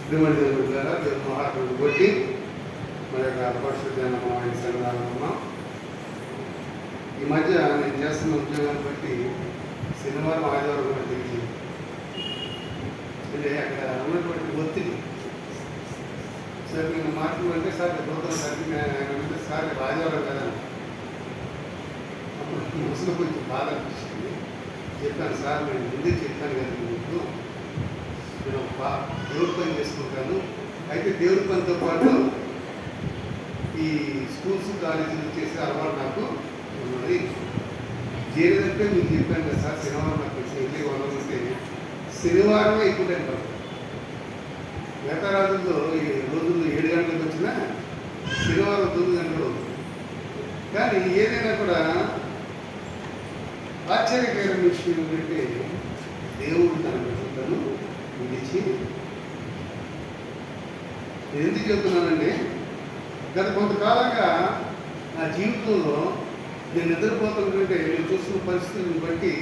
శ్రీమతి దేవుడి ద్వారా దేవుడు మహాత్ముడు కొట్టి మన యొక్క పరిశుద్ధమైన సంఘాలు ఉన్నాం. ఈ మధ్య నేను చేస్తున్న ఉద్యోగాన్ని బట్టి శనివారం ఆదివారం కూడా తిరిగి అంటే అక్కడ ఉన్నటువంటి ఒత్తిడి సార్ నేను మాట్లాడుతుంటే సార్ దూరం సరికి సార్ ఆదివారం కదా అప్పుడు మనసులో కొంచెం బాధ అనిపిస్తుంది. చెప్పాను సార్ నేను ముందే చెప్పాను కదా మీకు నేను దేవుడి పని చేసుకుంటాను. అయితే దేవుడి పనితో పాటు ఈ స్కూల్స్ కాలేజీలు చేసే అలవాటు నాకు ఉన్నది. చేరేదంటే మీకు చెప్పాను కదా సార్ శనివారం నాకు వచ్చిన ఇల్లు వదలంటే శనివారమే ఎక్కువ టైం పడుతుంది. మిగతా రోజుల్లో ఈ రోజుల్లో 7 గంటలకు వచ్చినా శనివారం 9 గంటలు అవుతుంది. కానీ ఏదైనా కూడా ఆశ్చర్యకరమైన విషయం ఏంటంటే దేవుడు తన బిడ్డలను విడిచి నేను ఎందుకు చెప్తున్నానంటే గత కొంతకాలంగా నా జీవితంలో నేను నిద్రపోతుంటే నేను చూస్తున్న పరిస్థితులను బట్టి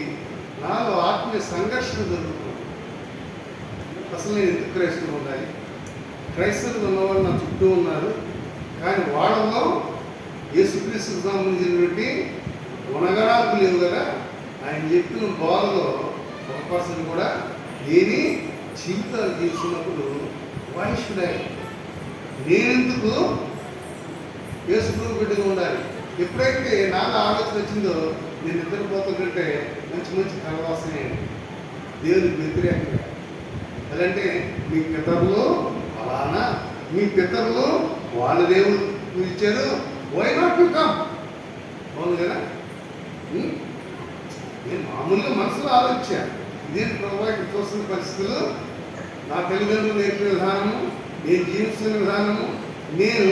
నాలో ఆత్మీయ సంఘర్షణ జరుగుతుంది. అసలు నేను ఎందుకు క్రైస్తవులు ఉండాలి? క్రైస్తవులు ఉన్నవాళ్ళు నా చుట్టూ ఉన్నారు, కానీ వాళ్ళలో యేసుక్రీస్తుకు సంబంధించినటువంటి గుణగణాలు లేవు కదా. ఆయన చెప్పిన బోధలో 1% కూడా ఏది జీవితాలు జీవిస్తున్నప్పుడు వాయిష్యుడే నేనెందుకు యేసుప్రభు బిడ్డగా ఉండాలి. ఎప్పుడైతే నాకు ఆలోచన వచ్చిందో నేను నిద్రపోతుంటే మంచి మంచి కలవాసనే దేవునికి వ్యతిరేకంగా అలాంటే మీ పితరులు అలానా మీ పితరులు వాళ్ళ దేవుడు ఇచ్చారు వై నాట్ యు కమ్ అవును కదా. నేను మామూలుగా మనసులో ఆలోచించాను ఇదేంటి ప్రభావ ఇక్కడ చూస్తున్న పరిస్థితులు నా తల్లిదండ్రులు నేర్పిన విధానము నేను జీవిస్తున్న విధానము నేను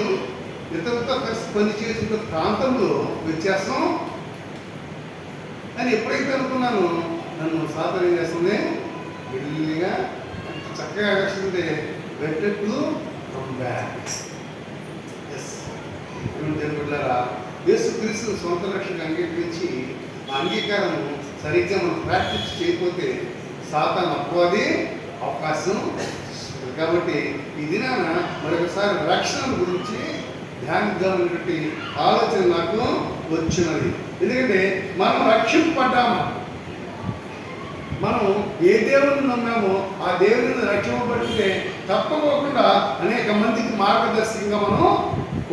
ఇతరులతో కలిసి పనిచేసిన ప్రాంతంలో వ్యత్యాసం అని ఎప్పుడైతే అనుకున్నానో నన్ను సాధన చేస్తుంది మెల్లిగా అంత చక్కగా ఆకర్షిందే వెట్టెట్లు బిడ్డలారా యేసుక్రీస్తు సొంత రక్షణకు అంగీకరించి ఆ అంగీకారం సరిగ్గా మనం ప్రాక్టీస్ చేయకపోతే సాతాను అపవాది అవకాశం. కాబట్టి ఈ దినాన మరొకసారి రక్షణ గురించి ధ్యానిద్దామనేటువంటి ఆలోచన నాకు వచ్చినది. ఎందుకంటే మనం రక్షింపబడ్డాము, మనం ఏ దేవుని నమ్మామో ఆ దేవుని రక్షింపబడితే తప్పకోకుండా అనేక మందికి మార్గదర్శకంగా మనం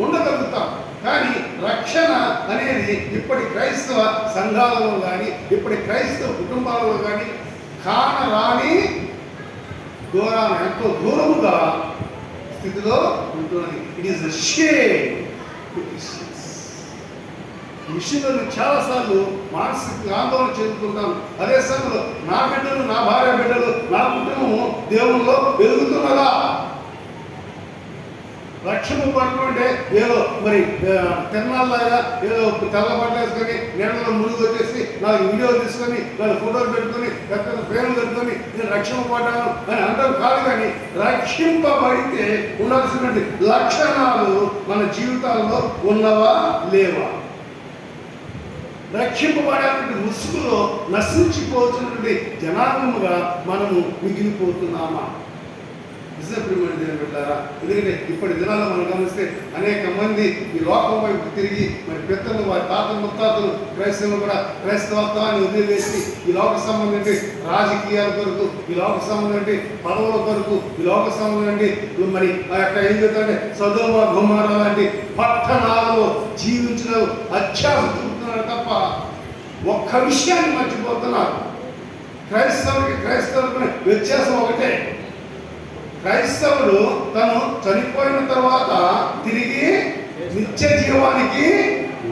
ఉండగలుగుతాం. కానీ రక్షణ అనేది ఇప్పటి క్రైస్తవ సంఘాలలో కానీ ఇప్పటి క్రైస్తవ కుటుంబాలలో కానీ కానరాని దూరాన ఎంతో దూరముగా స్థితిలో ఉంటున్నది. It is the shame. ఈ విషయంలో చాలాసార్లు మానసిక ఆందోళన చెందుతుంటాను. అదే సమయంలో నా బిడ్డలు నా భార్య బిడ్డలు నా కుటుంబము దేవుల్లో వెలుగుతున్నదా? రక్షణ పడుతుంటే ఏదో మరి తిరణాలాగా ఏదో తెల్ల బట్టలు వేసుకొని నీళ్ళలో మురుగు వచ్చేసి 4 వీడియోలు తీసుకొని 4 ఫోటోలు పెట్టుకొని పెద్ద ఫ్రేమ్లు పెట్టుకొని నేను రక్షణ పడ్డాను అని అంటాం కాదు. కానీ రక్షింపబడితే ఉండాల్సినటువంటి లక్షణాలు మన జీవితాల్లో ఉన్నవా లేవా? రక్షింపబడేటువంటి ముసుగులో నశించిపోతున్నటువంటి జనాంగముగా మనము మిగిలిపోతున్నామా? నిజప్రియమైన దేవుని బిడ్డలారా, ఎందుకంటే ఇప్పటి దినాల్లో మనం గమనిస్తే అనేక మంది ఈ లోకం వైపు తిరిగి మరి పెద్దలు వారి తాతలు ముత్తాతలు క్రైస్తవులు కూడా క్రైస్తవత్వాన్ని వదిలివేసి ఈ లోక సంబంధించి రాజకీయాల కొరకు ఈ లోక సంబంధించి పదవుల కొరకు ఈ లోక సంబంధించి మరి ఆ యొక్క ఏం చెప్తారంటే సదోమ గొమొర్రా లాంటి పట్టణాలలో జీవించిన అత్యాశ చూపుతున్నారు తప్ప ఒక్క విషయాన్ని మర్చిపోతున్నారు. క్రైస్తవులకి వ్యత్యాసం ఒకటే. క్రైస్తవుడు తను చనిపోయిన తర్వాత తిరిగి నిత్య జీవానికి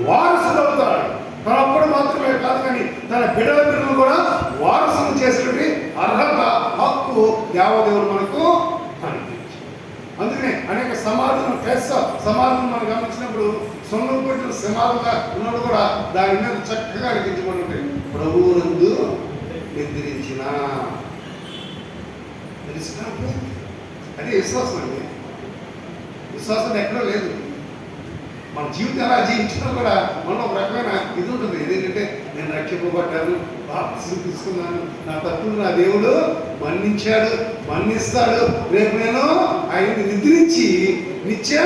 వారసుడవుతాడు. తనప్పుడు మాత్రమే కాదు కానీ తన బిడ్డలను కూడా వారసులు చేసేటువంటి అర్హత హక్కు దేవదేవుడు మనకు కనిపించింది. అందుకనే అనేక సమాధులను క్రైస్తవ సమాధులను మనం గమనించినప్పుడు సొంతం కొట్టిన సమాధులుగా ఉన్నప్పుడు కూడా దాని మీద చక్కగా అడిగించబడి ఉంటాయి. ప్రభువునందు నిద్రించిన అదే విశ్వాసం అండి. విశ్వాసం ఎక్కడో లేదు. మన జీవితం ఎలా జీవించినా కూడా మనలో ఒక రకమైన ఇది ఉంటుంది. ఏంటంటే నేను రక్షింపబడ్డాను, బాప్తిసం తీసుకున్నాను, నా తప్పులు నా దేవుడు మన్నించాడు, మన్నిస్తాడు, రేపు నేను ఆయన్ని నిద్రించి నిత్య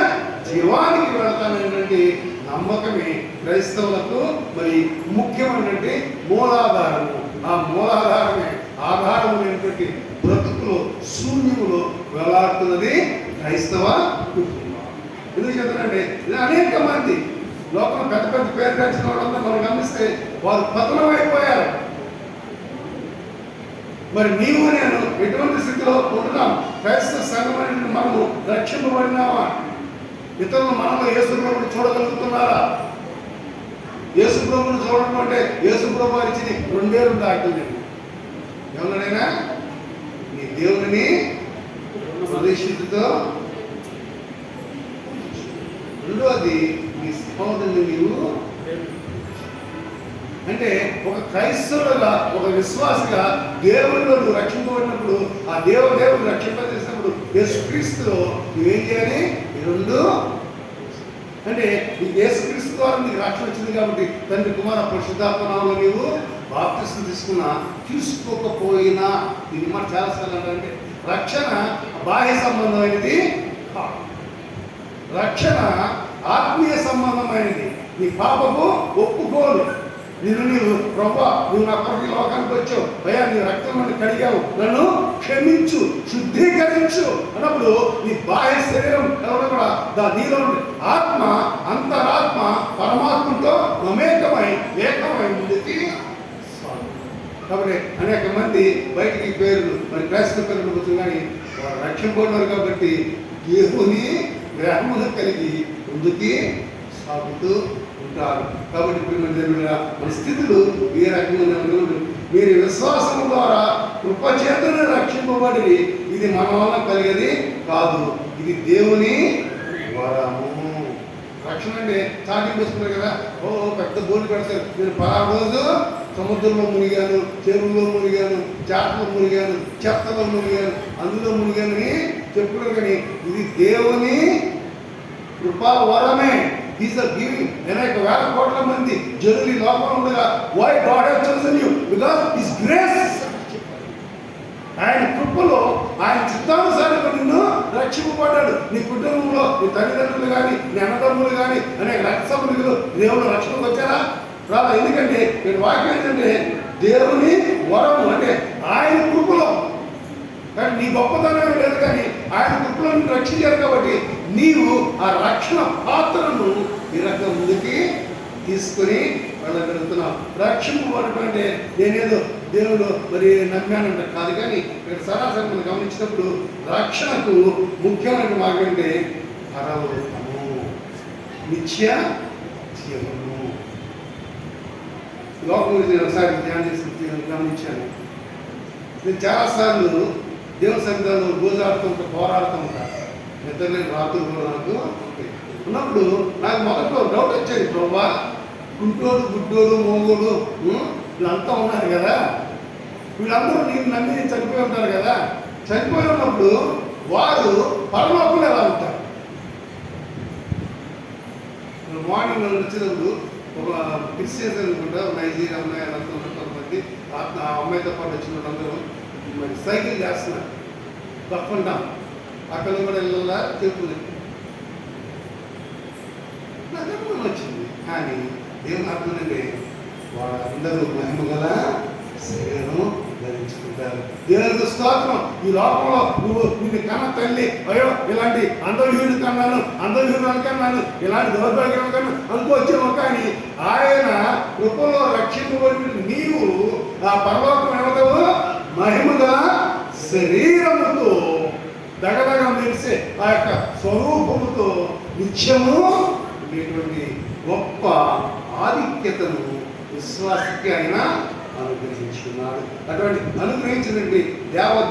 జీవానికి వెళతానటువంటి నమ్మకమే క్రైస్తవులకు మరి ముఖ్యమైనటువంటి మూలాధారము. ఆ మూలాధారమే ఆధారమైనటువంటి బ్రతుకులో శూన్యములో వేలాడుతున్నది క్రైస్తవ కుటుంబం. ఎందుకు చెప్తానంటే అనేక మంది లోకంలో పెద్ద పెద్ద పేరు తెచ్చిన వాళ్ళంతా మనం గమనిస్తే వారు పతనమైపోయారు. మరి నీవు నేను ఎటువంటి స్థితిలో ఉంటున్నాం? క్రైస్తవ సంఘం అనేది మనము రక్షింపబడినామా? ఇతరులు మనలో యేసుప్రభుని చూడగలుగుతున్నారా? యేసుప్రభుని చూడడం అంటే యేసుప్రభు వారిని 2 ఏళ్ళు దాటింది. ఎవరినైనా నీ దేవుని ప్రదేశితో, రెండోది నీ సహోదరుని నీవు అంటే ఒక క్రైస్తవుడుగా, ఒక విశ్వాసిగా దేవుడిలో నువ్వు రక్షింపబడినప్పుడు, ఆ దేవుడు రక్షింపజేసినప్పుడు యేసుక్రీస్తులో నువ్వేం చేయాలి? ఈ 2 అంటే యేసుక్రీస్తు ద్వారా నీకు రక్షణ వచ్చింది కాబట్టి తండ్రి కుమార పరిశుద్ధాత్మ నామములో నీవు బాప్తిసం తీసుకోకపోయినా, ఇది మనం చాలాసార్లు అంటే రక్షణ బాహ్య సంబంధమైనది కాదు. రక్షణ ఆత్మీయ సంబంధమైనది. నీ పాపము ఒప్పుకోదు. నీవు ప్రభా, నువ్వు నా కొరకు లోకానికి వచ్చావు, అయ్యా నీ రక్తం నన్ను కడిగావు, నన్ను క్షమించు, శుద్ధీకరించు అన్నప్పుడు నీ బాహ్య శరీరం ఎవరు కూడా నీలో ఆత్మ, అంతరాత్మ పరమాత్మతో ఏకమై ముందుకి. కాబట్టి అనేక మంది బయటికి పేర్లు మరి క్రైస్తవ పేర్లు వచ్చింది, కానీ వారు రక్షింపబడినారు కాబట్టి దేవుని గ్రహములు కలిగి ముందుకి సాగుతూ ఉంటారు. కాబట్టి మన స్థితులు ఏ రకంగా మీరు విశ్వాసం ద్వారా కృపచేతను రక్షింపబడి, ఇది మన వల్ల కలిగేది కాదు, ఇది దేవుని వరము. రక్షణ అంటే చాటింగ్ వస్తున్నారు కదా, పెద్ద బోర్డు పెడతారు, నేను 10 రోజు సముద్రంలో మునిగాను, చెరువులో మునిగాను, చాటలో మునిగాను, చెత్తలో మునిగాను, అందులో మునిగాను అని చెప్పుకున్నారు. కానీ ఇది దేవుని కృపా వరమే. He's a giving. అనేక వేల కోట్ల మంది జనులు ఈ లోకంలో ఉండగా, why God has chosen you? Because His grace. ఆయన కృపలో ఆయన చిత్తానుసారంగా నిన్ను రక్షింపబడ్డాడు. నీ కుటుంబంలో నీ తల్లిదండ్రులు కానీ, నీ అన్నదమ్ములు కానీ, అనేక రక్త సంబంధికులు దేవుడు రక్షణకు వచ్చారా? రాదా? ఎందుకంటే నేను వాక్యం ఏంటంటే దేవుని వరము, అంటే ఆయన కృపలో. కానీ నీ గొప్పతనం లేదు, కానీ ఆయన కృపలో నిన్ను రక్షించారు కాబట్టి నీవు ఆ రక్షణ పాత్రను ఈ రకంగా ముందుకి తీసుకొని వెళ్ళగలుగుతున్నావు. రక్షింపబడటంటే నేనేదో దేవుడు మరి నమ్మానంట కాదు, కానీ ఇక్కడ సరాసరి మనం గమనించినప్పుడు రక్షణకు ముఖ్యమైన మార్గం అంటే పరలోకము, నిత్య జీవము. లోకం గురించి నేను ఒకసారి ధ్యానం చేసి గమనించాను. నేను చాలాసార్లు దేవుని సన్నిధానంలో గోజాడుతూ ఉంటా, పోరాడుతూ ఉంటాను. నిద్రలేని రాత్రులు కూడా నాకు ఉన్నప్పుడు నాకు మొదట్లో డౌట్ వచ్చేది, ప్రభా గుంటోడు, గుడ్డోడు, మోగోడు వీళ్ళంతా ఉన్నారు కదా, వీళ్ళందరూ నేను నమ్మి చనిపోయి ఉంటారు కదా, చనిపోయి ఉన్నప్పుడు వారు పరలోకంలో ఎలా ఉంటారు? మార్నింగ్ వచ్చినప్పుడు ఒక క్రిస్టియన్స్ అనుకుంటా, నైజీరియా అమ్మాయి అంతా కొంతమంది ఆ అమ్మాయితో పాటు వచ్చిన వాళ్ళందరూ మరి సైకిల్ చేస్తున్నారు తప్పకుండా. అక్కడ కూడా వెళ్ళాలా చెప్పులు నాకు అనుభవం వచ్చింది. కానీ దేవుని అర్థమంటే వాళ్ళందరూ మహిమ గల శరీరం ధరించుకుంటారు. దేవునికి స్తోత్రం. ఈ లోకంలో నువ్వు నిన్ను కన్న తల్లి, అయ్యో ఇలాంటి అందవిహుడు కన్నాను, అందవిహుడు కన్నాను, ఇలాంటి దౌర్భాగ్యం కన్నా అనుకోవచ్చేమో, కానీ ఆయన కృపలో రక్షింపబడి నీవు ఆ పరలోకం ఏమవుతావు? మహిమగా శరీరముతో దగదగ మెరిసే ఆ యొక్క స్వరూపముతో నిత్యము ఉండేటువంటి గొప్ప ఆధిక్యతను విశ్వాసకి ఆయన అనుగ్రహించున్నాడు. అటువంటి అనుగ్రహించినటువంటి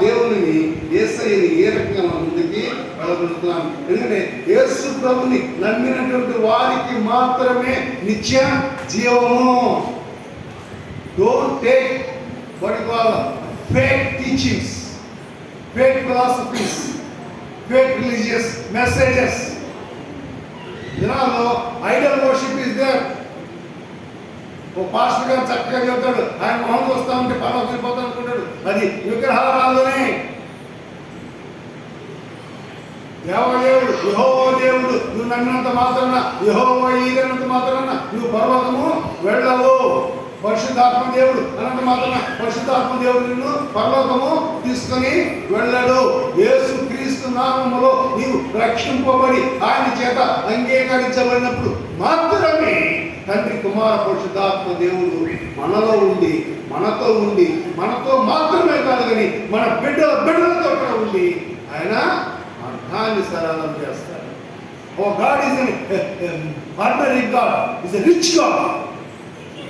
దేవుని యేసయ్యని ఏ రకంగా మనం ముందుకి వెళ్ళగలుగుతున్నాం? ఎందుకంటే యేసు ప్రభుని నమ్మినటువంటి వారికి మాత్రమే నిత్య జీవము. Don't take what you call fake teachings, fake philosophies, fake religious messages. దినాల్లో ఐడల్ వర్షిప్ ఇస్ దేర్. ఓ పాస్టర్ గారు చక్కగా చెబుతాడు, ఆయన మొహం చూస్తా ఉంటే పరలోకం వెళ్ళిపోతాను అనుకుంటాడు. అది విగ్రహారాధనే. దేవదేవుడు యెహోవా దేవుడు నువ్వు నమ్మినంత మాత్రాన, యెహోవా ఈరినంత మాత్రాన నువ్వు పరలోకము వెళ్ళవు. పరిశుద్ధాత్మ దేవుడు అనంత మాత్రాన పరిశుద్ధాత్మ దేవుడు నిన్ను పరలోకము తీసుకొని వెళ్ళడు. యేసు క్రీస్తు నామములో నీవు రక్షింపబడి ఆయన చేత అంగీకరించబడినప్పుడు మాత్రమే తండ్రి కుమార పరిశుద్ధాత్మ దేవుడు మనలో ఉండి, మనతో ఉండి, మనతో మాత్రమే కాదు కానీ మన బిడ్డలతో కూడా ఉండి ఆయన అర్థాన్ని సరళం చేస్తారు. O God is ordinary God, is a rich God.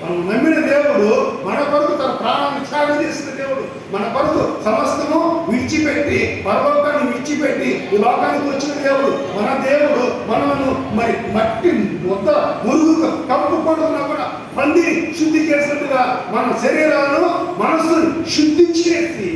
మనం నమ్మిన దేవుడు మన కొరకు తన ప్రాణాన్ని త్యాగం చేసిన దేవుడు. మన కొరకు సమస్తము విడిచిపెట్టి, పరలోకాన్ని విడిచిపెట్టి ఈ లోకానికి వచ్చిన దేవుడు. మన దేవుడు మనను మరి మట్టి మొత్త మురుగు కప్పుకోవడం కూడా పందిని శుద్ధి చేసినట్టుగా మన శరీరాలను మనస్సును శుద్ధి చేసి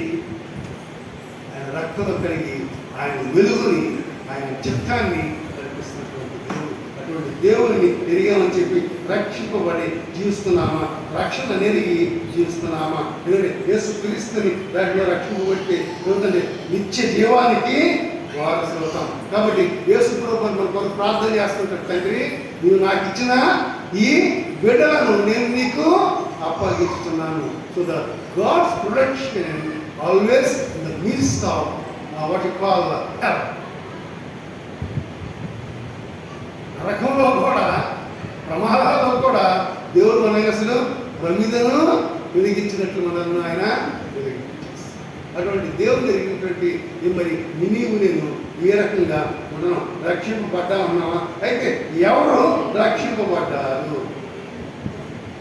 ఆయన రక్తం కలిగి ఆయన వెలుగుని, ఆయన చిత్తాన్ని కల్పిస్తున్నటువంటి దేవుడు. అటువంటి దేవుడిని ఎరిగామని చెప్పి రక్షింపబడి జీవిస్తున్నామా? రక్షణ నెరిగి జీవిస్తున్నామా? ఎందుకంటే యేసు క్రీస్తుని దాంట్లో రక్షింపబడితే ఏమిటంటే నిత్య జీవానికి వారసులు అవుతాం. కాబట్టి యేసు ప్రభువు మన కొరకు ప్రార్థన చేస్తుంటాడు, తండ్రి నువ్వు నాకు ఇచ్చిన ఈ బిడ్డలను నేను నీకు అప్పగిస్తున్నాను. So the God's protection always in the midst of what you call hell. నరకంలో కూడా, ప్రమాదాల్లో కూడా దేవుడు మన అసలు ప్రమిదను వెలిగించినట్లు మనల్ని ఆయన వెలిగించేస్తారు. అటువంటి దేవుడు ఎరిగినటువంటి మరి నీవు నేను ఏ రకంగా మనం రక్షింపబడ్డా ఉన్నామా? అయితే ఎవరు రక్షింపబడ్డారు?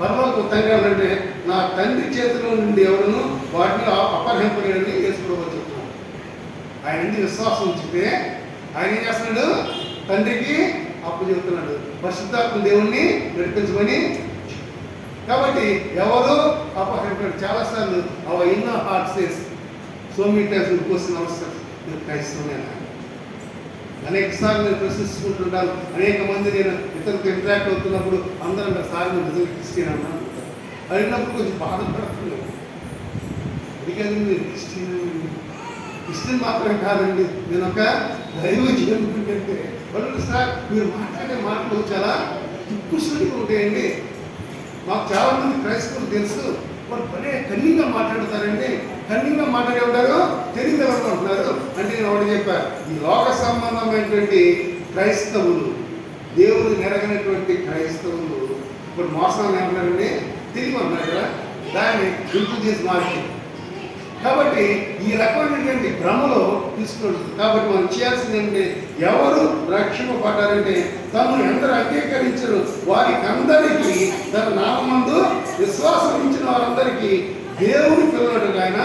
పరలోక తండ్రి అంటే నా తండ్రి చేతిలో నుండి ఎవరును వాటిని అపహరింపలేడని యేసు ప్రభువు చెప్తున్నాడు. ఆయన ఎందుకు విశ్వాసం ఉంచితే ఆయన ఏం చేస్తున్నాడు? తండ్రికి అప్పు చెబుతున్నాడు, పరిశుద్ధాత్మ దేవుణ్ణి నడిపించమని. కాబట్టి ఎవరు అపహరించాడు? చాలాసార్లు hour inner heart says so many times question అవసరం నేను క్రైస్తవునేనా? అనేక సార్లు నేను ప్రశ్నిస్తుంటుంటాను. అనేక మంది నేను ఇతరులతో ఇంటరాక్ట్ అవుతున్నప్పుడు అందరూ నా సార్ నేను నిజంగా క్రిస్టియన్ అన్నాను అడిగినప్పుడు కొంచెం బాధపడుతున్నాను. ఎందుకంటే మీరు క్రిస్టియన్ మాత్రమే కాదండి, నేను ఒక దైవజనుడికంటే వాళ్ళు సార్ మీరు మాట్లాడే మాటలు చాలా దుఃఖుడిగా ఉంటాయండి. మాకు చాలామంది క్రైస్తవులు తెలుసు, వాళ్ళు భలే కన్నింగా మాట్లాడతారండి. కన్నింగా మాట్లాడే ఉంటారు, తెలియగలరు అంటున్నారు. అంటే నేను ఒకటి చెప్పాను, ఈ లోక సంబంధమైనటువంటి క్రైస్తవులు, దేవుడు నెరగనటువంటి క్రైస్తవులు ఇప్పుడు మోసాలు ఏమన్నారండి? తెలివి అన్నారు కదా, దాన్ని గుర్తు చేసి మార్చి. కాబట్టి ఈ రకమైనటువంటి భ్రమలో తీసుకుంటుంది. కాబట్టి మనం చేయాల్సింది ఏంటంటే ఎవరు రక్షింపబడ్డారంటే తను ఎందరు అంగీకరించరు వారికి అందరికీ తన నామందు విశ్వాసం ఇచ్చిన వారందరికీ దేవుని పిల్లలుగా ఆయన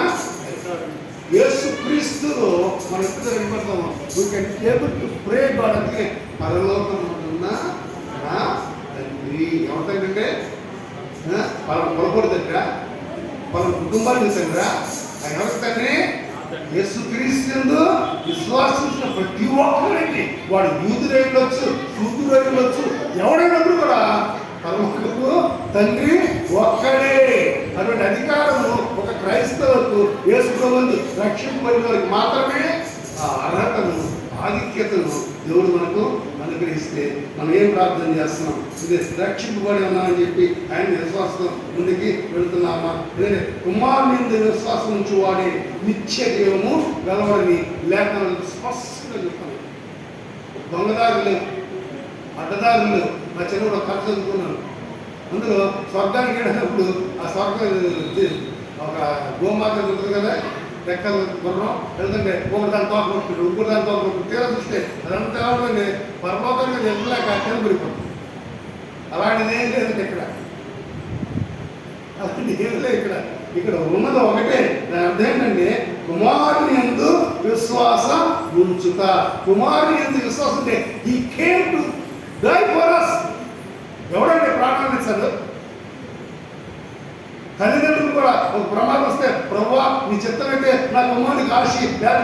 యేసు క్రీస్తులో మనం ఎప్పుడు వెళ్ళిపోతాము. We can able to pray God అంటే పరలోకంలో ఉన్న నా తండ్రి. ఏమంటే పలానా పొలపొడి దగ్గర పలానా కుటుంబాన్ని దగ్గర ఆయన ఎవరి తండ్రి? యేసు క్రీస్తు విశ్వాసించిన ప్రతి ఒక్కరికి, వాడు యూదుడై ఉండొచ్చు, శూద్రుడై ఉండొచ్చు, ఎవడైనప్పుడు కూడా పరలోకపు తండ్రి ఒక్కడే. అటువంటి అధికారము ఒక క్రైస్తవులకు యేసు ప్రభువును రక్షింపబడిన వారికి మాత్రమే ఆ అర్హతను, ఆధిక్యతను దేవుడు మనకు అనుగ్రహిస్తే మనం ఏం ప్రార్థన చేస్తున్నాం? ఇది రక్షింపబడి ఉన్నామని చెప్పి ఆయన విశ్వాసం ముందుకి వెళుతున్నామా? లేదంటే కుమారుని విశ్వాసం నుంచి వాడే నిత్య జీవము గలవని లేఖనాలకు స్పష్టంగా చెప్తాను. దొంగదారులు, అడ్డదారులు నా చెరువులో కథ చదువుకున్నాను. అందులో స్వర్గానికి వెళ్ళినప్పుడు ఆ స్వర్గం ఒక గోమాత ఉంటుంది కదా, రెక్కలు గుర్రం వెళ్తుంటే ఒకటి దాని తోక కొట్టుకుంటాడు, ఇంకోటి దాని తోక కొట్టుకుంటాడు. తీరా చూస్తే అదంతా కావాలంటే పరలోకంగా వెళ్ళలేక కనబడిపోతుంది. అలాంటిది ఏం లేదండి ఇక్కడ, అలాంటి ఏం లేదు ఇక్కడ. ఇక్కడ ఉన్నది ఒకటే. దాని అర్థం ఏంటంటే కుమారుని యందు విశ్వాసం ఉంచుట. కుమారుని యందు విశ్వాసం ఉంటే he came to die for us. ఎవడంటే ప్రాణాన్ని ఇచ్చాడు? తల్లిదండ్రులు కూడా ఒక ప్రమాదం వస్తే ప్రభువా నీ చిత్తమైతే నా కుమారునికి ఆశ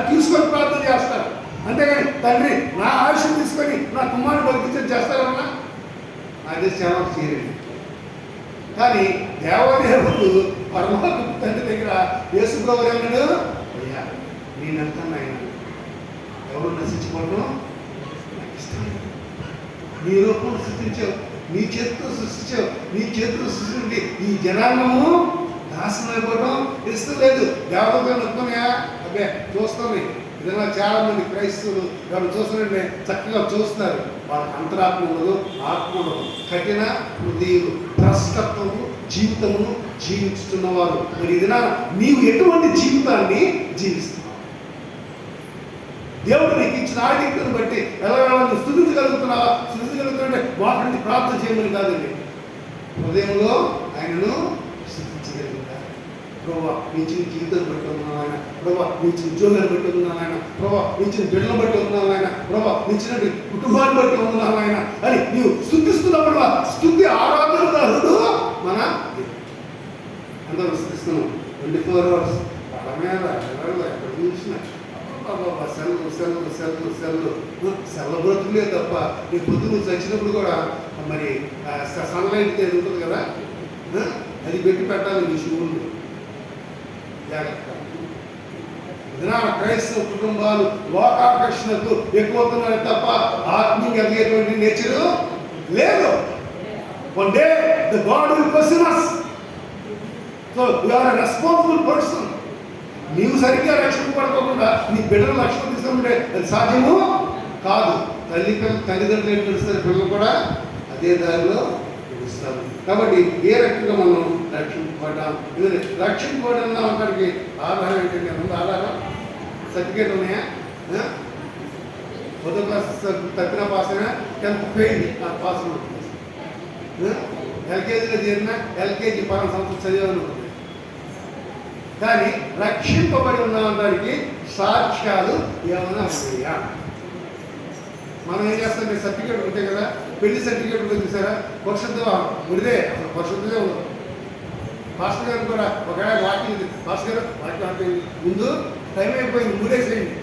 తీసుకొని ప్రార్థన చేస్తారు. అంతేగాని తండ్రి నా ఆశ తీసుకొని నా కుమారుని బతికించని చేస్తారన్నా అదే సేవ చేయండి. కానీ దేవదేవుడు పరమాత్మ తండ్రి దగ్గర యేసు ప్రభువు అన్నాడు, అయ్యా నేనంతా ఆయన ఎవరు నశించుకోవడం నాకు ఇష్టం లేదు. నీ రూపం సృష్టించావు, నీ చేతితో సృష్టించావు, నీ చేతితో సృష్టించి ఈ జనాంగము నాశనం అయిపోవడం ఇష్టం లేదు. దేవతగా నొక్కున్నాయా? అబ్బే చూస్తాను. విధంగా చాలా మంది క్రైస్తవులు వాళ్ళు చూస్తారంటే చక్కగా చూస్తారు. వాళ్ళకి అంతరాత్మ ఉండదు, ఆత్మ ఉండదు. కఠిన హృదయులు, ద్రష్టత్వము జీవితమును జీవిస్తున్నవారు. మరి ఇది నీవు ఎటువంటి జీవితాన్ని జీవిస్తున్నావు? దేవుడు నీకు ఇచ్చిన ఆధిక్యతను బట్టి ఎలా నువ్వు స్థుతించగలుగుతున్నావా? స్థుతించగలుగుతుంటే వాటి నుంచి ప్రార్థన చేయమని కాదండి, హృదయంలో ఆయనను స్థుతించగలుగుతారు. ప్రభా నీ ఇచ్చిన జీవితం బట్టి ఉన్నాను ఆయన, ప్రభా నీ ఇచ్చిన ఉద్యోగాన్ని బట్టి ఉన్నాను ఆయన, ప్రభా నీ ఇచ్చిన బిడ్డలను బట్టి ఉన్నాను ఆయన, ప్రభా నీ ఇచ్చిన కుటుంబాన్ని బట్టి ఉన్నాను ఆయన అని నీవు స్థుతిస్తున్నప్పుడు స్థుతి ఆరాధనదారుడు మన అందరూ స్థుతిస్తున్నాం. 24 hours వాళ్ళ మీద ఎక్కడ చూసిన సెల్ల బ్రతుకులే తప్ప నీ పొద్దు నువ్వు చచ్చినప్పుడు కూడా మరి సన్లైట్ ఉంటుంది కదా, అది పెట్టి పెట్టాలి నీ శివుళ్ళు. జాగ్రత్త. క్రైస్తవ కుటుంబాలు లోకాకర్షణకు ఎక్కువవుతున్నాయి తప్ప ఆత్మీయంగా ఎదిగేటువంటి నేచరు లేదు. One day the God will question us. So you are a responsible person. నీవు సరిగ్గా రక్షణ పడుకోకుండా నీ బిడ్డలు రక్షణ తీసుకుంటే అది సాధ్యము కాదు. తల్లిదండ్రులు ఏం తెలుస్తారు, పిల్లలు కూడా అదే దారిలో నడుస్తారు. కాబట్టి ఏ రకంగా మనం రక్షింపబడ్డాం? రక్షింపబడిన ఒకరికి ఆధారం ఏంటంటే ముందు ఆధారం సర్టిఫికేట్ ఉన్నాయా? మొదటి క్లాస్ తప్పిన పాస్ అయినా 10th ఫెయిల్ పాస్ అవుతుంది. ఎల్కేజీలో చేరిన ఎల్కేజీ 12 సంవత్సరం చదివాను. కానీ రక్షింపబడి ఉన్న దానికి సాక్ష్యాలు ఏమైనా ఉన్నాయా? మనం ఏం చేస్తాం? సర్టిఫికేట్ ఉంటాయి కదా, పెళ్లి సర్టిఫికేట్ ఉంటుంది చూసారా, పరిశుద్ధ ముడిదే, అసలు పరిశుద్ధమే ఉండదు. పాస్టర్ గారు కూడా ఒకవేళ వాకింగ్ పాస్టర్ గారు వాకింగ్ ముందు టైం అయిపోయింది, మూడేసేయండి.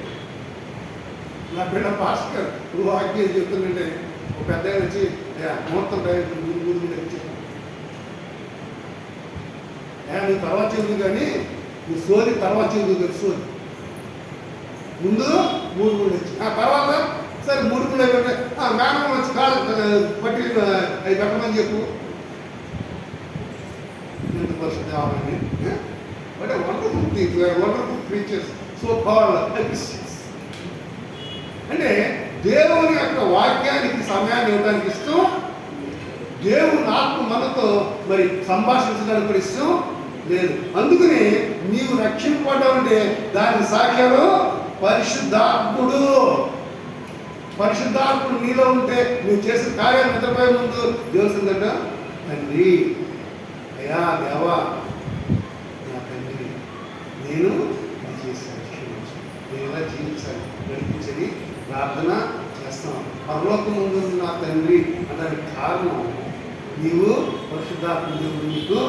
నా బిడ్డ పాస్టర్ గారు నువ్వు వాకింగ్ చెప్తుందంటే ఒక పెద్ద వచ్చి ముహూర్తం టైం మూడు వచ్చి నువ్వు తర్వాత చెబుతుంది కానీ నువ్వు సోది తర్వాత చెబుతుంది. సోది ముందు 3 వచ్చి తర్వాత సరే 3 అయిపోతే మేడం వచ్చి కాదు పట్టి అవి పెట్టమని చెప్పు. ఎంత పరిస్థితి కావాలండి? But wonderful things, wonderful creatures, so called Christians. అంటే దేవుని యొక్క వాక్యానికి సమయాన్ని ఇవ్వడానికి ఇష్టం, దేవుని ఆత్మ మనతో మరి సంభాషించడానికి కూడా ఇష్టం లేదు. అందుకని నీవు రక్షింపబడ్డావంటే దానికి సాక్ష్యాలు పరిశుద్ధాత్ముడు. పరిశుద్ధాత్ముడు నీలో ఉంటే నువ్వు చేసిన కార్యాలు నిద్రపోయే ముందు దేవుసిందట, తండ్రి అయ్యా దేవా నా తండ్రి నేను ఇది చేశాను, నేను ఇలా జీవించాలి నడిపించని ప్రార్థన చేస్తాను. పరలోకం ముందు నా తండ్రి అన్నదానికి కారణం నీవు పరిశుద్ధాత్మ దేవుడు నీకు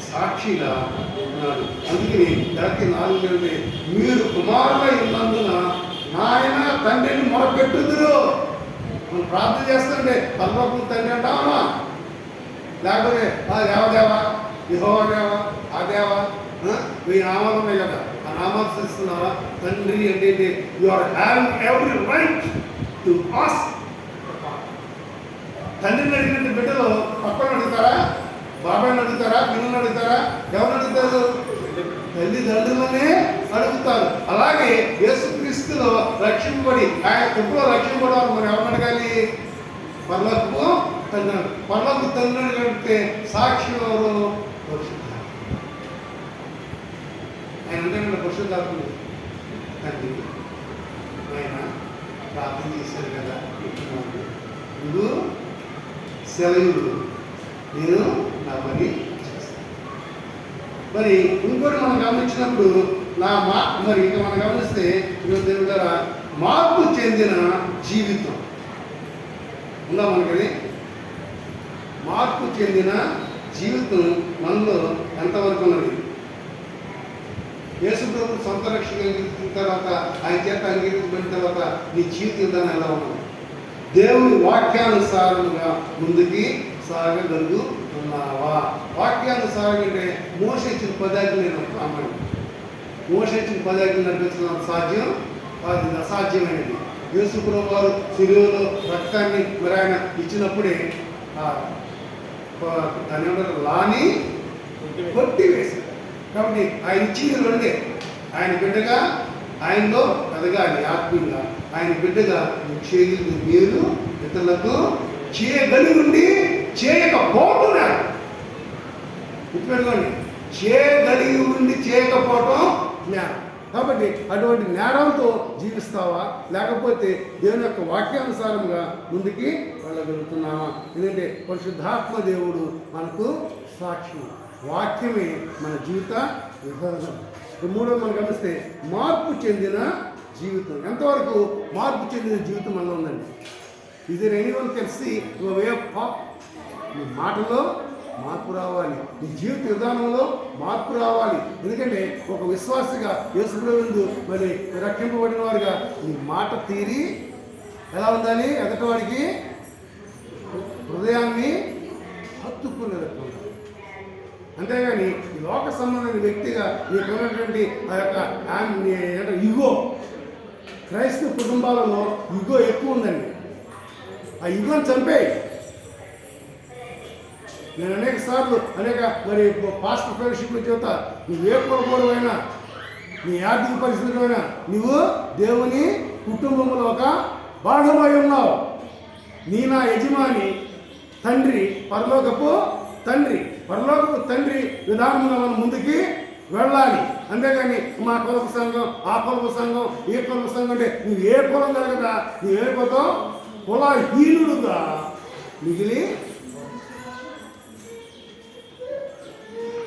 సాక్షిగా ఉన్నాడు. అందుకని దానికి 4 మీరు కుమారులై ఉన్నందున నాయన తండ్రిని మొరపెట్టుదురు. మనం ప్రార్థన చేస్తుంటే పరలోకం తండ్రి అంటామా? లేకపోతే దేవదేవా యెహోవా దేవా ఆ దేవా మీ నామాలు ఉన్నాయి కదా, ఆ నామాలు తెలుస్తున్నావా? తండ్రి అంటే you are having every right to ask. తండ్రిని అడిగినట్టు బిడ్డలు పక్కన అడుగుతారా? బాబాయ్ని అడుగుతారా? పిల్లల్ని అడుగుతారా? ఎవరిని అడుగుతారు? తల్లిదండ్రులనే అడుగుతారు. అలాగే యేసుక్రీస్తులో రక్షింపబడి ఆయన ఎప్పుడో రక్షింపబడాలి, మరి ఎవరిని అడగాలి? పరలోకపు తండ్రి. పరలోకపు తండ్రిని అడిగితే సాక్షి ఎవరు? పరిశుద్ధాత్మ. ఆయన అంటే పరిశుద్ధాత్ముడు తండ్రి. ఆయన ప్రార్థన చేశారు కదా, నువ్వు సెలవులు నేను నా పని చేస్తాను. మరి ఇంకోటి మనం గమనించినప్పుడు మరి ఇంకా మనం గమనిస్తే దేవుడి ద్వారా మార్పు చెందిన జీవితం ఉందా మనకది? మార్పు చెందిన జీవితం మనలో ఎంతవరకు ఉన్నది? యేసు ప్రభు సొంత రక్షణ అంగీకరించిన తర్వాత, ఆయన చేత అంగీకరించబడిన తర్వాత నీ జీవిత విధానం ఎలా ఉన్నది? దేవుని వాక్యానుసారంగా ముందుకి సాగగలుగుతున్నావా? వాక్యానుసారం అంటే మోషే ఇచ్చిన 10 ఆజ్ఞలు అమ్మాయి. మోషే ఇచ్చిన 10 ఆజ్ఞలు నడిపించడం సాధ్యం కాదు, ఇది అసాధ్యమైనది. యేసు ప్రభువు వారు శిలువలో రక్తాన్ని మరి ఆయన ఇచ్చినప్పుడే దాని లాని కొట్టివేశారు. కాబట్టి ఆయన ఇచ్చింది రెండే. ఆయన బిడ్డగా ఆయనలో ఎదగాలి ఆత్మీయంగా. ఆయన బిడ్డగా చేయగలిగిన మీరు ఇతరులకు చేయగలిగి ఉండి చేయకపోతున్నారు. గుర్తుపెట్టుకోండి, చేయగలిగి ఉండి చేయకపోవటం జ్ఞానం. కాబట్టి అటువంటి నేరంతో జీవిస్తావా, లేకపోతే దేవుని యొక్క వాక్యానుసారంగా ముందుకి వెళ్ళగలుగుతున్నావా? ఎందుకంటే పరిశుద్ధాత్మ దేవుడు మనకు సాక్షి. వాక్యమే మన జీవిత విధానం. మూడో మనం గమనిస్తే మార్పు చెందిన జీవితం. ఎంతవరకు మార్పు చెందిన జీవితం మనలో ఉందండి? ఇది anyone can see your way of thought. నీ మాటలో మార్పు రావాలి, నీ జీవిత విధానంలో మార్పు రావాలి. ఎందుకంటే ఒక విశ్వాసిగా యేసు ప్రభువునందు మరి రక్షింపబడిన వారుగా నీ మాట తీరి ఎలా ఉండాలి? ఎదటివాడికి హృదయాన్ని హత్తుకునేటట్టు. అంతేగాని ఈ లోక సంబంధమైన వ్యక్తిగా నీకు ఉన్నటువంటి ఆ యొక్క ఇగో, క్రైస్తవ కుటుంబాలలో ఇగో ఎక్కువ ఉందండి. ఆ ఇగోని చంపేయి. నేను అనేక సార్లు మరి పాస్టర్ ఫెలోషిప్లో చెబుతా, నువ్వు ఏ కులపోవైనా, నీ ఆర్థిక పరిస్థితులైనా నువ్వు దేవుని కుటుంబంలో ఒక భాగమై ఉన్నావు. నీ నా యజమాని తండ్రి, పరలోకపు తండ్రి. పరలోకపు తండ్రి విధానంలో మనం ముందుకి వెళ్ళాలి. అంతేగాని మా కులపు సంఘం, ఆ కులపు సంఘం, ఏ కులపు సంఘం అంటే నువ్వు ఏ కులం కలగదా నువ్వేపోతావు కులహీనుడుగా మిగిలి.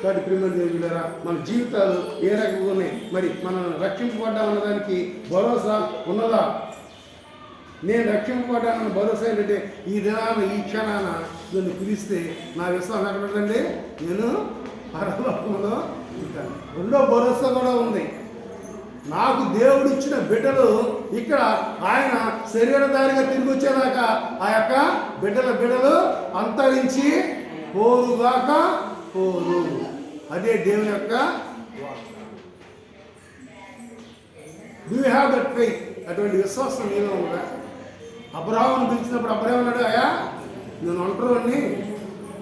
కాబట్టి ప్రియమైన దేవులారా, మన జీవితాలు ఏ రకంగా ఉన్నాయి? మరి మనం రక్షింపబడ్డామన్న దానికి భరోసా ఉన్నదా? నేను రక్షింపబడ్డానన్న భరోసా ఏంటంటే ఈ దినాన ఈ క్షణాన నన్ను పిలిస్తే నా విశ్వాసం ఎక్కడండి, నేను పరలోకంలో ఉంటాను. రెండో భరోసా కూడా ఉంది. నాకు దేవుడు ఇచ్చిన బిడ్డలు ఇక్కడ ఆయన శరీరధారిగా తిరిగి వచ్చేదాకా ఆ యొక్క బిడ్డలు అంతరించి పోరుగాక పోరు. అదే దేవుని యొక్క do you have that faith? అటువంటి విశ్వాసం నీలో ఉందా? అబ్రహామును పిలిచినప్పుడు అబ్రహాము అన్నాడు, అయ్యా నేను ఒంటరిని,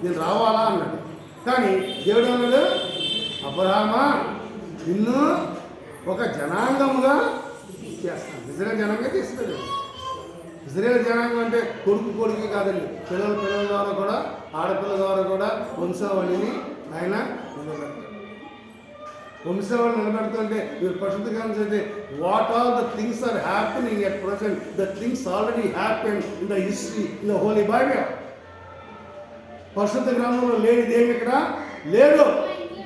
నేను రావాలా అన్నాడు. కానీ దేవుడు అన్నాడు, అబ్రహామా నిన్ను ఒక జనాంగముగా చేస్తాను. ఇజ్రాయేల్ జనాంగంగా చేస్తాడు. ఇజ్రాయేల్ జనాంగం అంటే కొడుకు కాదండి, పిల్లల ద్వారా కూడా, ఆడపిల్ల ద్వారా కూడా వంశావళిని ఆయన నిలబెడతాడు. వంశావళి నిలబెడుతుంటే మీరు పరిశుద్ధ గ్రంథం చదివితే what all the things are happening at present, the things already happen in the history in the holy Bible. పరిశుద్ధ గ్రంథంలో లేనిది ఏమి ఇక్కడ లేదు,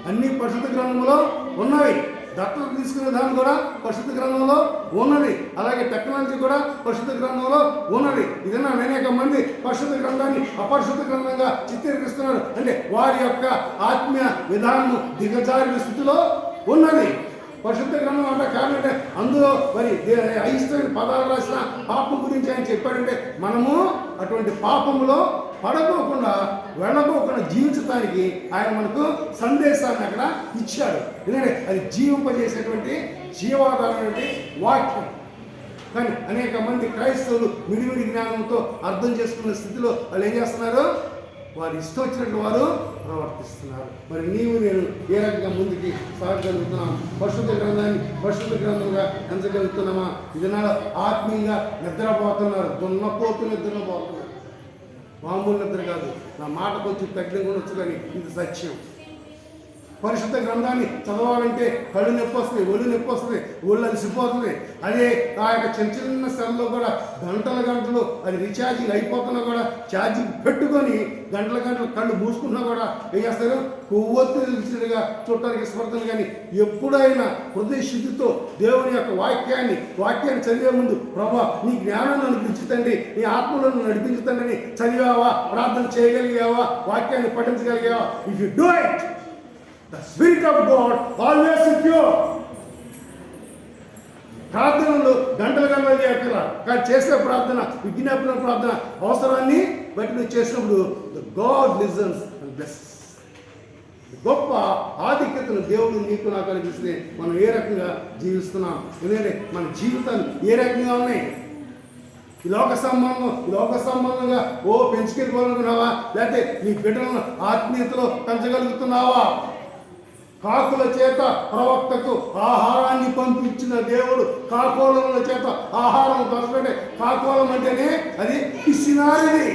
అన్ని పరిశుద్ధ గ్రంథంలో ఉన్నవి. దత్తత తీసుకునే దాన్ని కూడా పరిశుద్ధ గ్రంథంలో ఉన్నది. అలాగే టెక్నాలజీ కూడా పరిశుద్ధ గ్రంథంలో ఉన్నది. ఇదన్నా అనేక మంది పరిశుద్ధ గ్రంథాన్ని అపరిశుద్ధ గ్రంథంగా చిత్రీకరిస్తున్నారు. అంటే వారి యొక్క ఆత్మీయ విధానము దిగజారిన స్థితిలో ఉన్నది. పరిశుద్ధ గ్రంథం అంటే కాదంటే అందులో మరి అయిష్టమైన పదాలు రాసిన పాపం గురించి ఆయన చెప్పాడంటే మనము అటువంటి పాపములో పడకోకుండా వెళ్ళకోకుండా జీవించడానికి ఆయన మనకు సందేశాన్ని అక్కడ ఇచ్చాడు. ఎందుకంటే అది జీవింపజేసేటువంటి జీవాధారమైనటువంటి వాక్యం. కానీ అనేక మంది క్రైస్తవులు విడివిడి జ్ఞానంతో అర్థం చేసుకున్న స్థితిలో వాళ్ళు ఏం చేస్తున్నారు? వారు ఇష్టం వచ్చినట్టు వారు ప్రవర్తిస్తున్నారు. మరి నీవు నేను ఏ రకంగా ముందుకి సాగగలుగుతున్నాం? పరిశుద్ధ గ్రంథాన్ని పరిశుద్ధ గ్రంథంగా ఎంచగలుగుతున్నామా? ఇదనాల ఆత్మీయంగా నిద్రపోతున్నారు, దున్నపోతు నిద్రపోతున్నారు. మామూలు నిద్ర కాదు, నా మాటకు వచ్చి తగ్గిన కూడా వచ్చు, కానీ ఇది సత్యం. పరిశుద్ధ గ్రంథాన్ని చదవాలంటే కళ్ళు నొప్పి వస్తుంది, ఒళ్ళు నొప్పి వస్తుంది, ఒళ్ళు అలసిపోతుంది. అదే ఆ యొక్క చిన్న సెల్లో కూడా గంటలు అది రీఛార్జింగ్ అయిపోతున్నా కూడా ఛార్జింగ్ పెట్టుకొని గంటల కళ్ళు మూసుకున్నా కూడా ఏం చేస్తారు? కొవ్వొత్తుగా చూడటానికి ఇష్టపడుతుంది. కానీ ఎప్పుడైనా హృదయ శుద్ధితో దేవుని యొక్క వాక్యాన్ని చదివే ముందు, ప్రభా నీ జ్ఞానాన్ని అనుగ్రహించండి, నీ ఆత్మలను నడిపించండి చదివావా, ప్రార్థన చేయగలిగావా, వాక్యాన్ని పఠించగలిగావా? If you do it, the Spirit of God always with you. ప్రార్థనలు గంటలు చేయగల, కానీ చేసే ప్రార్థన, విజ్ఞాపన ప్రార్థన అవసరాన్ని బట్టి నువ్వు చేసినప్పుడు the God listens and blesses. గొప్ప ఆధిక్యతను దేవుడు నీకు నాకు అనిపిస్తే మనం ఏ రకంగా జీవిస్తున్నాం, ఎందుకంటే మన జీవితాలు ఏ రకంగా ఉన్నాయి. ఈ లోక సంబంధంగా పెంచుకెళ్ళిపోవాలనుకున్నావా, లేకపోతే నీ బిడ్డలను ఆత్మీయతలో పెంచగలుగుతున్నావా? కాకుల చేత ప్రవక్తకు ఆహారాన్ని పంపించిన దేవుడు కాకోలముల చేత ఆహారం దొరకటే. కాకోలం అంటేనే అది పిసినారిది,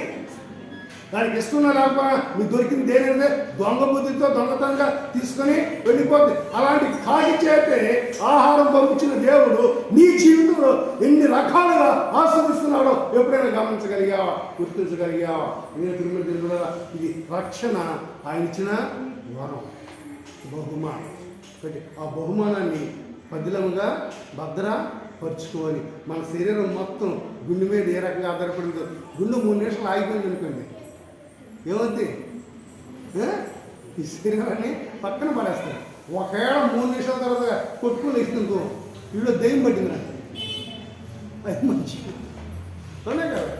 దానికి ఇస్తున్నా లేకపోయినా మీకు దొరికింది దేనిదే దొంగ బుద్ధితో దొంగతనంగా తీసుకొని వెళ్ళిపోద్ది. అలాంటి కాకి చేతే ఆహారం పంపించిన దేవుడు నీ జీవితంలో ఎన్ని రకాలుగా ఆస్వాదిస్తున్నాడో ఎప్పుడైనా గమనించగలిగావా, గుర్తించగలిగావా? ఇది రక్షణ ఆయన ఇచ్చిన వరం, బహుమానం. ఆ బహుమానాన్ని పదిలంగా భద్రపరుచుకోవాలి. మన శరీరం మొత్తం గుండె మీద ఏ రకంగా ఆధారపడిందో, గుండె 3 నిమిషాలు ఆగిపోయింది అనుకోండి, ఏమవుద్ది? ఈ శరీరాన్ని పక్కన పడేస్తారు. ఒకవేళ 3 నిమిషాల తర్వాత కొట్టుకుని ఇస్తుందో వీళ్ళు దెయ్యం పట్టింది నాకు, అది మంచి అవునే కదా.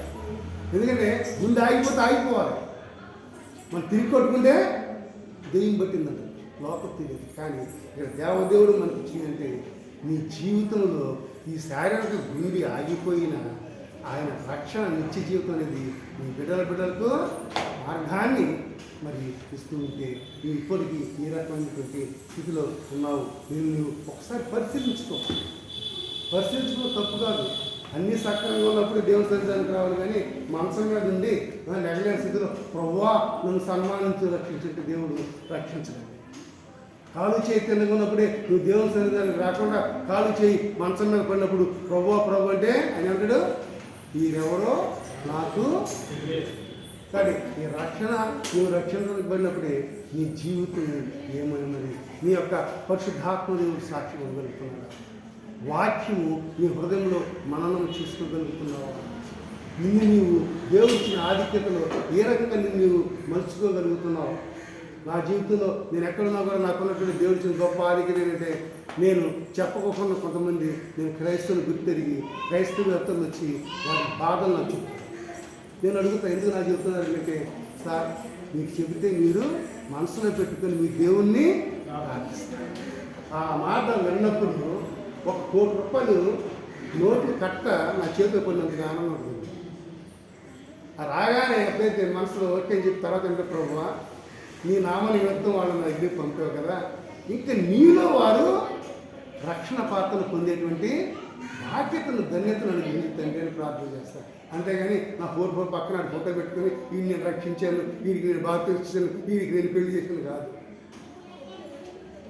ఎందుకంటే గుండె ఆగిపోతే ఆగిపోవాలి, మనం తిరిగి కొట్టుకుంటే దెయ్యం పట్టిందంట, లోపల తెలియదు. కానీ ఇక్కడ దేవదేవుడు మనకి ఇచ్చిందంటే నీ జీవితంలో ఈ శారీరక గుండె ఆగిపోయిన ఆయన రక్షణ నిత్య జీవితం అనేది నీ బిడ్డలకు మార్గాన్ని మరి ఇస్తూ ఉంటే నువ్వు ఇప్పటికీ ఏ రకమైనటువంటి స్థితిలో ఉన్నావు నువ్వు ఒకసారి పరిశీలించుకో తప్పు కాదు. అన్ని సక్రమంగా ఉన్నప్పుడు దేవుని సన్నిధానికి రావాలి, కానీ మనసం మీద ఉండి నెగలేని స్థితిలో ప్రభువా నన్ను సన్మానించి రక్షించే దేవుడు రక్షించడం. కాలు చేయి తిన్నగా ఉన్నప్పుడే నువ్వు దేవుని సన్నిధానికి రాకుండా కాలు చేయి మంచం మీద పడినప్పుడు ప్రభు అంటే ఆయన అంటాడు మీరెవరో నాకు. కానీ ఈ రక్షణ నువ్వు రక్షించబడినప్పుడే నీ జీవితం ఏమైనది, నీ యొక్క పరిశుద్ధాత్మ దేవుడు సాక్షి ఇవ్వగలుగుతున్నాడు. వాక్యము నీ హృదయంలో మననం చేసుకోగలుగుతున్నావా? నిన్ను నీవు దేవుడిచ్చిన ఆధిక్యతలో ఏ రకంగా నిన్ను నీవు మలుచుకోగలుగుతున్నావు? నా జీవితంలో నేను ఎక్కడున్నా కూడా నాకున్నటువంటి దేవుడిచ్చిన గొప్ప ఆధిక్యత ఏంటంటే, నేను చెప్పకోకుండా కొంతమంది నేను క్రైస్తవులు గుర్తెరిగి క్రైస్తవులు వచ్చి వారి బాధలు నాకు చెప్తాను. నేను అడుగుతా, ఎందుకు నాకు చెప్తున్నారు అంటే, సార్ మీకు చెబితే మీరు మనసులో పెట్టుకొని మీ దేవుణ్ణి ప్రార్థిస్తారు. ఆ మాట విన్నప్పుడు 1 కోటి రూపాయలు నోట్లు కట్ట నా చేతిలో పడినంతగా ఆనందం ఉంటుంది. ఆ రాగానే ఎప్పుడైతే మనసులో ఓకే అని చెప్పి తర్వాత అంటే, ప్రభువా నీ నామ నిమిత్తం వాళ్ళు నా దగ్గరికి పంపావు కదా, ఇంకా నీలో వారు రక్షణ పాత్రను పొందేటువంటి బాధ్యతను ధన్యతను అనుగ్రహించి తండ్రి అని ప్రార్థన చేస్తాను. అంతేగాని నా ఫోటో పక్కన ఫోటో పెట్టుకుని వీడిని నేను రక్షించాను, వీడికి నేను బాధ్యత ఇచ్చాను, వీడికి నేను పెళ్లి చేసాను కాదు.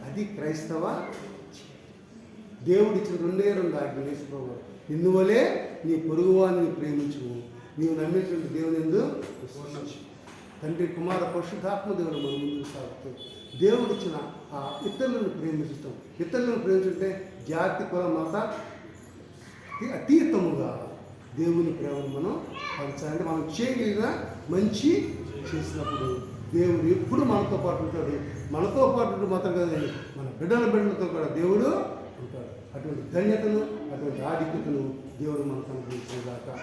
అది క్రైస్తవ దేవుడు ఇచ్చిన 2 ఆజ్ఞలు. యేసుప్రభువు నిన్ను వలే నీ పొరుగువాన్ని ప్రేమించు, నీవు నమ్మేటువంటి దేవుని యందు విశ్వసించు. తండ్రి కుమార పరిశుద్ధాత్మ దేవుడు మన ముందుకు సాగుతూ దేవుడు ఇచ్చిన ఆ ఇతరులను ప్రేమించటం. ఇతరులను ప్రేమించుంటే జాతి కుల మత అతీతముగా దేవుని ప్రేమను మనం పంచాలంటే మనం చేయగలిగిన మంచి చేసినప్పుడు దేవుడు ఎప్పుడు మనతో పాటు ఉంటాడు. మనతో పాటు మాత్రం కదండి, మన బిడ్డలతో కూడా దేవుడు ఉంటాడు. అటువంటి ధన్యతను అటువంటి ఆధిక్యతను దేవుడు మనకు అనుగ్రహించేదాకా